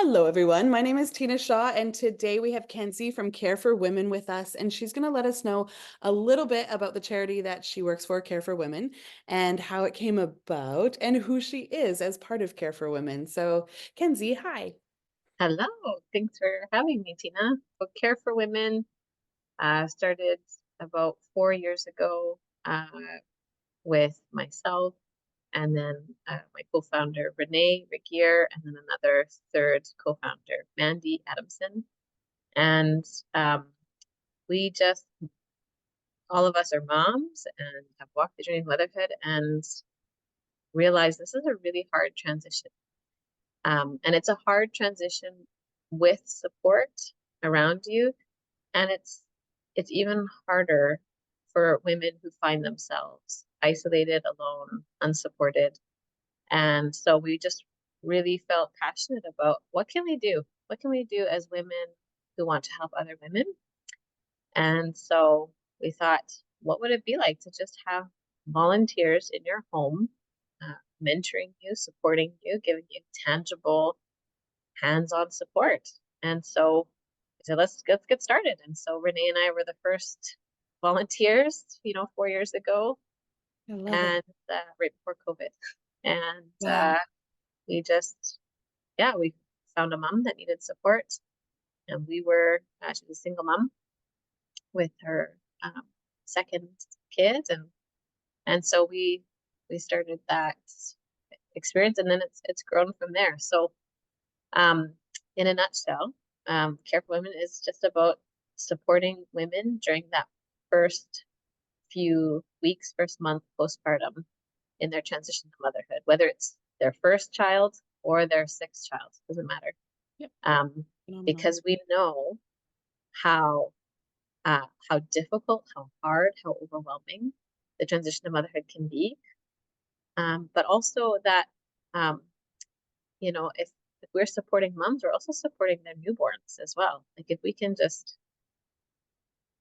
Hello, everyone. My name is Tina Shaw, and today we have Kenzie from Care for Women with us, and she's going to let us know a little bit about the charity that she works for, Care for Women, and how it came about and who she is as part of Care for Women. So, Kenzie, hi. Hello, thanks for having me, Tina. So Care for Women started about 4 years ago with myself and then my co-founder Renee Rigier and then another third co-founder Mandy Adamson. And um, we just all of us are moms and have walked the journey of motherhood and realized this is a really hard transition. And it's a hard transition with support around you. And it's even harder for women who find themselves isolated, alone, unsupported. And so we just really felt passionate about what can we do? What can we do as women who want to help other women? And so we thought, what would it be like to just have volunteers in your home, mentoring you, supporting you, giving you tangible hands-on support? And so I said, let's get started. And so Renee and I were the first volunteers, 4 years ago, I love it. and right before COVID. And Wow. we just, yeah, we found a mom that needed support, and she was a single mom with her second kid, and so we started that experience, and then it's grown from there. So Um, in a nutshell, Care for Women is just about supporting women during that first few weeks, first month postpartum in their transition to motherhood, whether it's their first child or their sixth child, doesn't matter. Yep. Um, Phenomenal. because we know how how difficult, how hard, how overwhelming the transition to motherhood can be. But also that um, if we're supporting moms, we're also supporting their newborns as well. Like if we can just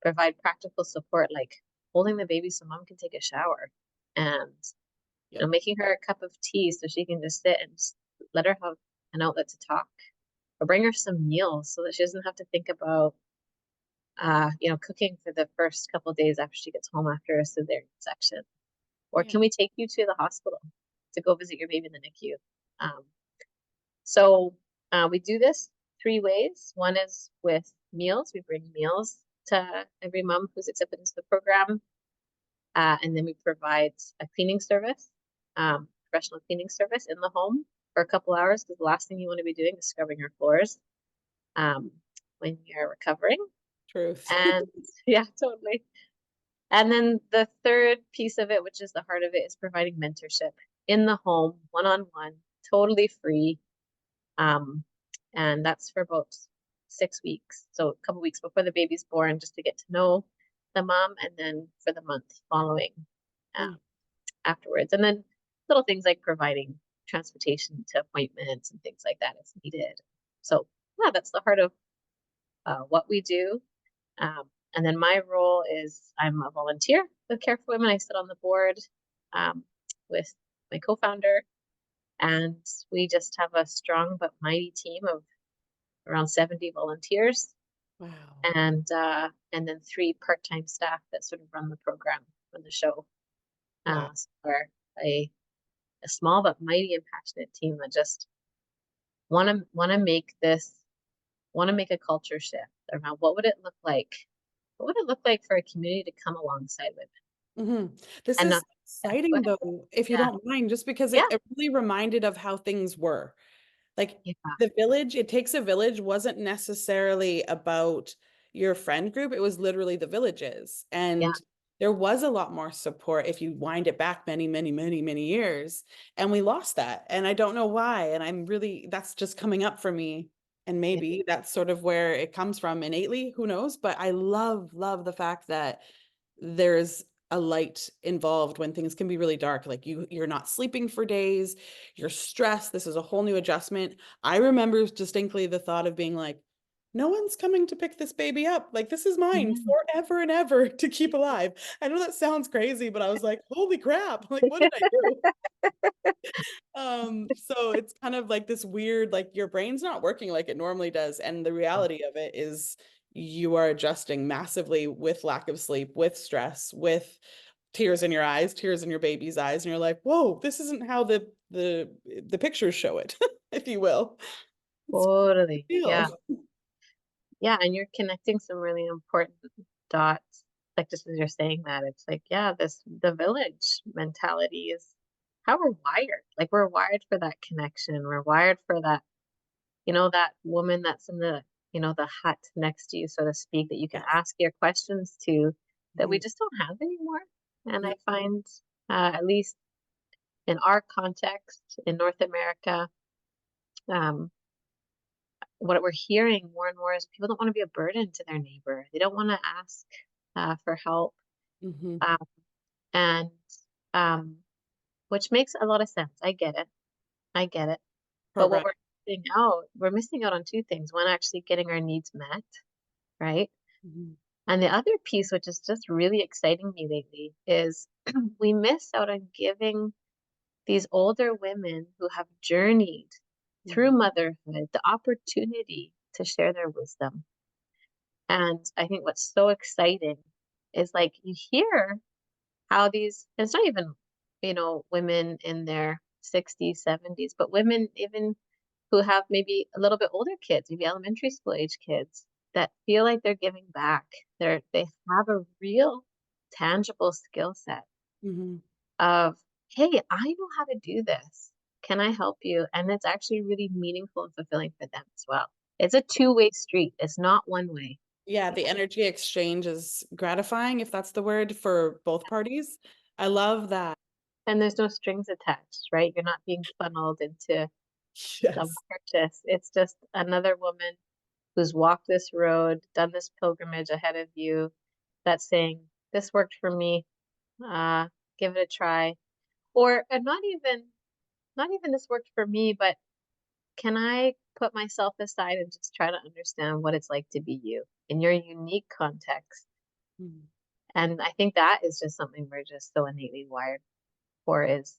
provide practical support, like holding the baby so mom can take a shower and Yep. making her a cup of tea so she can just sit and just let her have an outlet to talk, or bring her some meals so that she doesn't have to think about cooking for the first couple of days after she gets home after a cesarean section. Or Yeah. can we take you to the hospital to go visit your baby in the NICU? Um, So we do this three ways. One is with meals. We bring meals to every mom who's accepted into the program. And then we provide a cleaning service, professional cleaning service in the home for a couple hours, because the last thing you want to be doing is scrubbing your floors um, when you're recovering. Truth. And yeah, totally. And then the third piece of it, which is the heart of it, is providing mentorship in the home, one-on-one, totally free. Um, and that's for about 6 weeks. So a couple weeks before the baby's born, just to get to know the mom, and then for the month following Yeah. um, afterwards. And then little things like providing transportation to appointments and things like that if needed. So yeah, that's the heart of what we do. And then my role is I'm a volunteer with Care for Women. I sit on the board um, with my co-founder, and we just have a strong but mighty team of around 70 volunteers, Wow. and then three part-time staff that sort of run the program, run the show. Wow. So we're a small but mighty and passionate team that just want to make a culture shift around what would it look like? What would it look like for a community to come alongside women This and is not? Yeah, go exciting, ahead. though, if you Yeah, don't mind, just because it, yeah, it really reminded of how things were. Like yeah, the village, it takes a village wasn't necessarily about your friend group. It was literally the villages. yeah. And there was a lot more support if you wind it back many, many, many, many years. And we lost that. And I don't know why. And that's just coming up for me. And It, maybe that's sort of where it comes from innately. Who knows? But I love, love the fact that there's a light involved when things can be really dark. Like you're not sleeping for days, you're stressed. This is a whole new adjustment. I remember distinctly the thought of being like, no one's coming to pick this baby up. Like, this is mine Yeah. forever and ever to keep alive. I know that sounds crazy, but I was like, holy crap. Like, what did I do? So it's kind of like this weird, like your brain's not working like it normally does. And the reality of it is you are adjusting massively with lack of sleep, with stress, with tears in your eyes, tears in your baby's eyes, and you're like, whoa, this isn't how the pictures show it, if you will. It's a big Totally. Yeah. deal. Yeah. And you're connecting some really important dots. Like just as you're saying that, it's like, yeah, the village mentality is how we're wired. Like we're wired for that connection. We're wired for that, that woman that's in the hut next to you, so to speak, that you can Yes. ask your questions to that we Mhm. just don't have anymore. And Yeah. I find, at least in our context in North America, um, what we're hearing more and more is people don't want to be a burden to their neighbor. They don't want to ask for help, Hmm. um, and um, which makes a lot of sense. I get it. I get it. But what Correct. we're missing out on two things. One, actually getting our needs met, right? Mhm. And the other piece, which is just really exciting me lately, is we miss out on giving these older women who have journeyed through Mhm. motherhood the opportunity to share their wisdom. And I think what's so exciting is like you hear how and it's not even, women in their 60s, 70s, but women even who have maybe a little bit older kids, maybe elementary school age kids that feel like they're giving back. They have a real tangible skill set Mhm. of, hey, I know how to do this. Can I help you? And it's actually really meaningful and fulfilling for them as well. It's a two-way street. It's not one way. Yeah, the energy exchange is gratifying, if that's the word, for both parties. I love that. And there's no strings attached, right? You're not being funneled into some Yes. purchase. It's just another woman who's walked this road, done this pilgrimage ahead of you, that's saying, this worked for me, uh, give it a try. Or and not even this worked for me, but can I put myself aside and just try to understand what it's like to be you in your unique context? Mhm. And I think that is just something we're just so innately wired for, is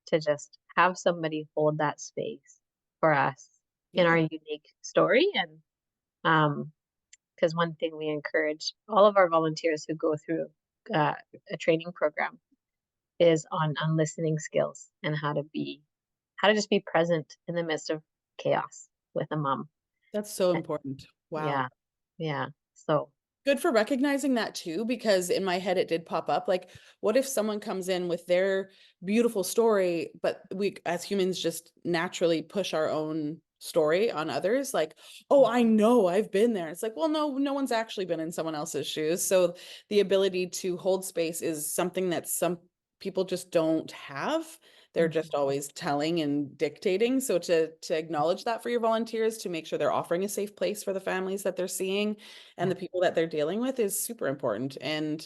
to just have somebody hold that space for us in Yeah, our unique story. And um because one thing we encourage all of our volunteers who go through uh, a training program is on listening skills and how to just be present in the midst of chaos with a mom. that's so Uh, important. Wow. Yeah, yeah. So, Good for recognizing that too, because in my head it did pop up. Like, what if someone comes in with their beautiful story, but we as humans just naturally push our own story on others? Like, oh, I know, I've been there. It's like, well, no, no one's actually been in someone else's shoes. So the ability to hold space is something that some people just don't have. They're mhm, just always telling and dictating. So to acknowledge that for your volunteers, to make sure they're offering a safe place for the families that they're seeing and yeah, the people that they're dealing with is super important. And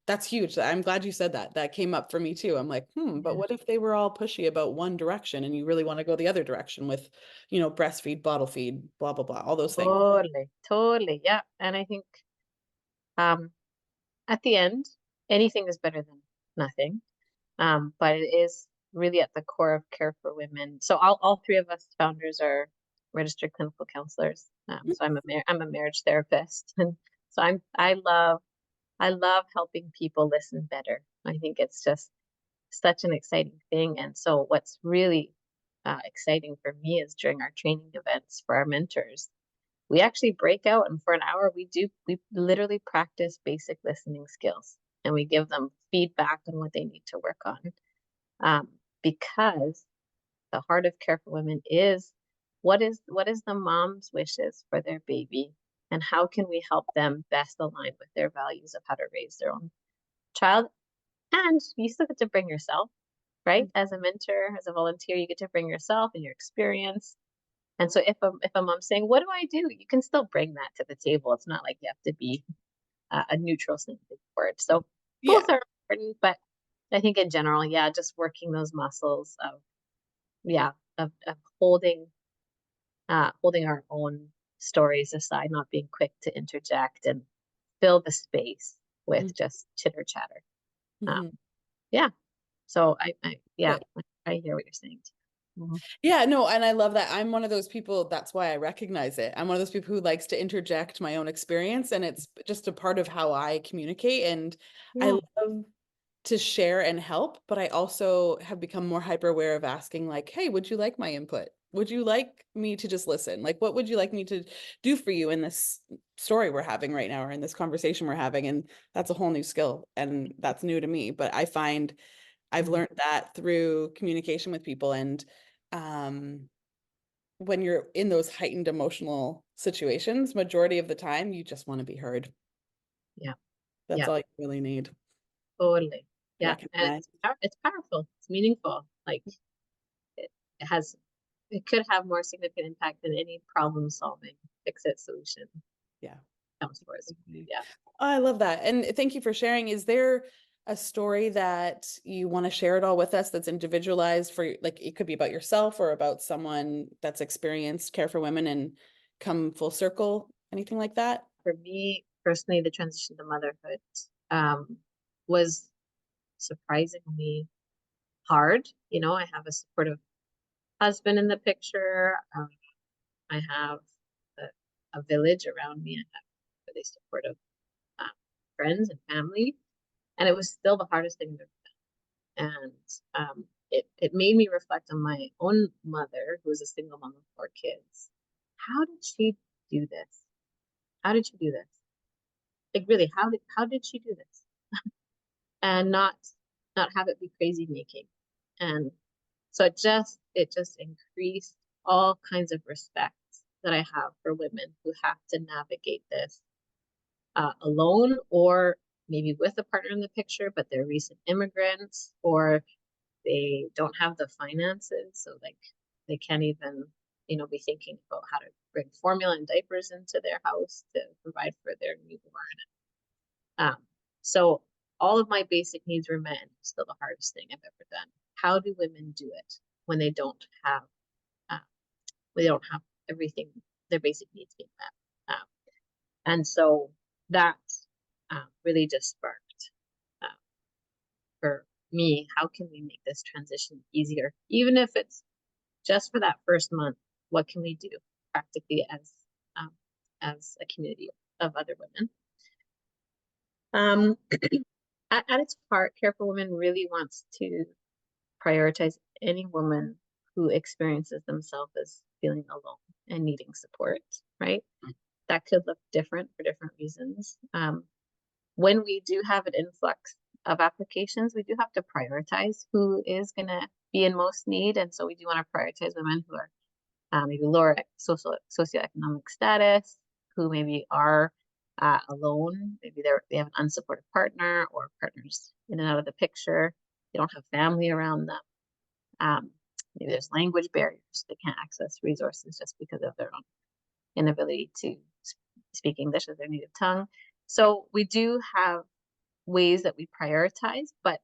that's huge. I'm glad you said that. That came up for me too. I'm like, but yeah. what if they were all pushy about one direction and you really want to go the other direction with, breastfeed, bottle feed, blah, blah, blah, all those things. Totally, totally. Yeah. And I think um, at the end, anything is better than nothing. But it is really at the core of care for women. So all three of us founders are registered clinical counselors. So I'm a marriage therapist, and so I love helping people listen better. I think it's just such an exciting thing. And so what's really exciting for me is during our training events for our mentors, we actually break out and for an hour we literally practice basic listening skills and we give them feedback on what they need to work on. Because the heart of care for women is what is the mom's wishes for their baby and how can we help them best align with their values of how to raise their own child. And you still get to bring yourself, right? As a mentor, as a volunteer, you get to bring yourself and your experience. And so if a mom's saying, what do I do? You can still bring that to the table. It's not like you have to be a neutral sounding word. So Yeah. both are important, but I think in general, yeah, just working those muscles of, yeah, of holding our own stories aside, not being quick to interject and fill the space with Mm, just chitter chatter. Um, mhm. yeah. So yeah, Good. I hear what you're saying. Mhm. Yeah, no, and I love that. I'm one of those people, that's why I recognize it. I'm one of those people who likes to interject my own experience, and it's just a part of how I communicate. And I Yeah. love to share and help, but I also have become more hyper aware of asking, like, hey, would you like my input? Would you like me to just listen? Like, what would you like me to do for you in this story we're having right now, or in this conversation we're having? And that's a whole new skill, and that's new to me. But I find I've Mhm. learned that through communication with people. And um, when you're in those heightened emotional situations, majority of the time, you just want to be heard. Yeah. That's Yeah. all you really need. Totally. Yeah. And Recognize. it's powerful. It's meaningful. Like it has, it could have more significant impact than any problem solving fix it solution Yeah. comes towards. Agree. Yeah. I love that. And thank you for sharing. Is there a story that you want to share it all with us that's individualized for, like, it could be about yourself or about someone that's experienced care for women and come full circle, anything like that? For me personally, the transition to motherhood um, was surprisingly hard. You know, I have a supportive husband in the picture. I have a village around me. I have really supportive um, friends and family, and it was still the hardest thing to. And it made me reflect on my own mother, who was a single mom of four kids. How did she do this? How did she do this? Like really, how did she do this? And not have it be crazy making. And so it just increased all kinds of respect that I have for women who have to navigate this alone, or maybe with a partner in the picture, but they're recent immigrants, or they don't have the finances, so like they can't even, be thinking about how to bring formula and diapers into their house to provide for their newborn. Um, so all of my basic needs were met, and it's still the hardest thing I've ever done. How do women do it when uh, they don't have everything, their basic needs being met? And so that really just sparked uh, for me, how can we make this transition easier, even if it's just for that first month? What can we do practically um, as a community of other women? Um, at its heart, Care for Women really wants to prioritize any woman who experiences themselves as feeling alone and needing support, right? That could look different for different reasons. When we do have an influx of applications, we do have to prioritize who is going to be in most need. And so we do want to prioritize women who are maybe lower socioeconomic status, who maybe are alone, maybe they have an unsupportive partner or partners in and out of the picture. They don't have family around them. Um, Maybe there's language barriers. They can't access resources just because of their own inability to speak English as their native tongue. So we do have ways that we prioritize, but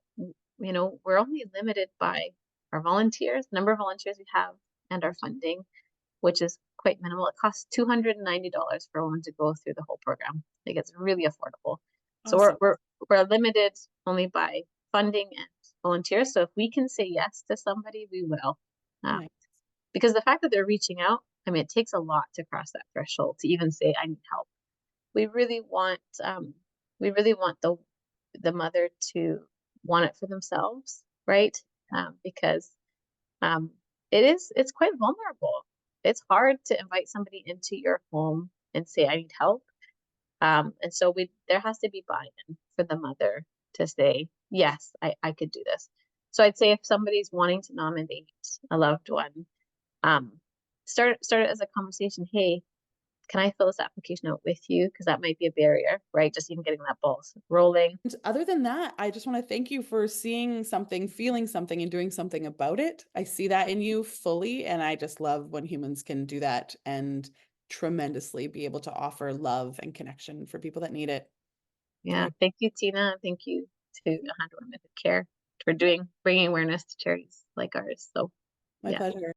we're only limited by our volunteers, number of volunteers we have, and our funding, which is quite minimal. It costs $290 for a woman to go through the whole program. Like it's really affordable. So we're Awesome. we're we're limited only by funding and volunteers. So if we can say yes to somebody, we will. Uh, Nice. because the fact that they're reaching out, I mean, it takes a lot to cross that threshold to even say I need help. We really want the mother to want it for themselves, right? Because um, it's quite vulnerable. It's hard to invite somebody into your home and say, I need help. And so there has to be buy-in for the mother to say, yes, I could do this. So I'd say if somebody's wanting to nominate a loved one, um, start it as a conversation. Hey, can I fill this application out with you? Because that might be a barrier, right? Just even getting that ball rolling. And other than that, I just want to thank you for seeing something, feeling something, and doing something about it. I see that in you fully, and I just love when humans can do that and tremendously be able to offer love and connection for people that need it. Yeah. Very, Thank you, Tina. Thank you to 100 Women Who Care for bringing awareness to charities like ours. So my yeah. pleasure.